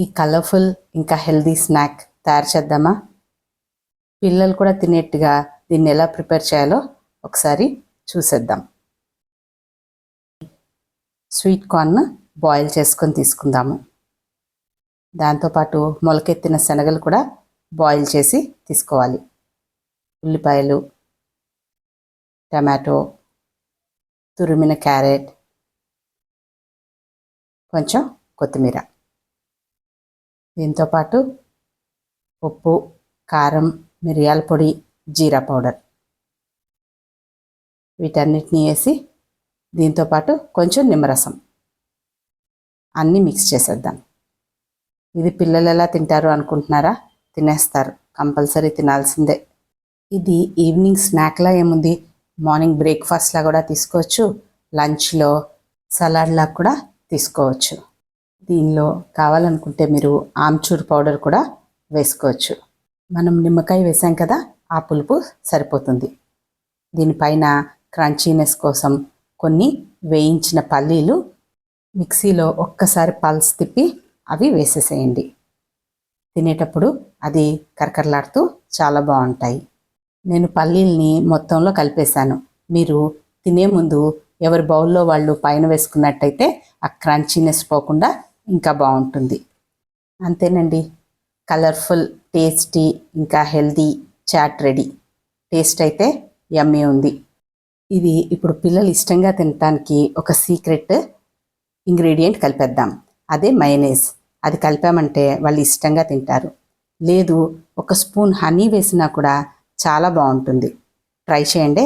ఈ కలర్ఫుల్ ఇంకా healthy snack తయారు చేద్దామా? పిల్లలు కూడా తినేట్టుగా దీన్ని ఎలా ప్రిపేర్ చేయాలో ఒకసారి చూసేద్దాం. స్వీట్ కార్న్ బాయిల్ చేసుకొని తీసుకుందాము. దాంతోపాటు మొలకెత్తిన శనగలు కూడా బాయిల్ చేసి తీసుకోవాలి. ఉల్లిపాయలు, టమాటో, తురిమిన క్యారెట్, కొంచెం కొత్తిమీర, దీంతోపాటు ఉప్పు, కారం, మిరియాల పొడి, జీరా పౌడర్ వీటన్నిటిని వేసి దీంతోపాటు కొంచెం నిమ్మరసం అన్నీ మిక్స్ చేసేద్దాం. ఇది పిల్లలు ఎలా తింటారు అనుకుంటున్నారా? తినేస్తారు, కంపల్సరీ తినాల్సిందే. ఇది ఈవినింగ్ స్నాక్లా ఏముంది, మార్నింగ్ బ్రేక్ఫాస్ట్లా కూడా తీసుకోవచ్చు, లంచ్లో సలాడ్లా కూడా తీసుకోవచ్చు. దీనిలో కావాలనుకుంటే మీరు ఆమ్చూర్ పౌడర్ కూడా వేసుకోవచ్చు. మనం నిమ్మకాయ వేసాం కదా, ఆ పులుపు సరిపోతుంది. దీనిపైన క్రంచీనెస్ కోసం కొన్ని వేయించిన పల్లీలు మిక్సీలో ఒక్కసారి పల్స్ తిప్పి అవి వేసేసేయండి. తినేటప్పుడు అది కరకరలాడుతూ చాలా బాగుంటాయి. నేను పల్లీల్ని మొత్తంలో కలిపేశాను. మీరు తినే ముందు ఎవరి బౌల్లో వాళ్ళు పైన వేసుకున్నట్టయితే ఆ క్రంచీనెస్ పోకుండా ఇంకా బాగుంటుంది. అంతేనండి, కలర్ఫుల్, టేస్టీ ఇంకా హెల్దీ చాట్ రెడీ. టేస్ట్ అయితే యమ్మీ ఉంది. ఇది ఇప్పుడు పిల్లలు ఇష్టంగా తినడానికి ఒక సీక్రెట్ ఇంగ్రీడియంట్ కలిపేద్దాం. అదే మయోనైస్. అది కలిపామంటే వాళ్ళు ఇష్టంగా తింటారు. లేదు, ఒక స్పూన్ హనీ వేసినా కూడా చాలా బాగుంటుంది. ట్రై చేయండి.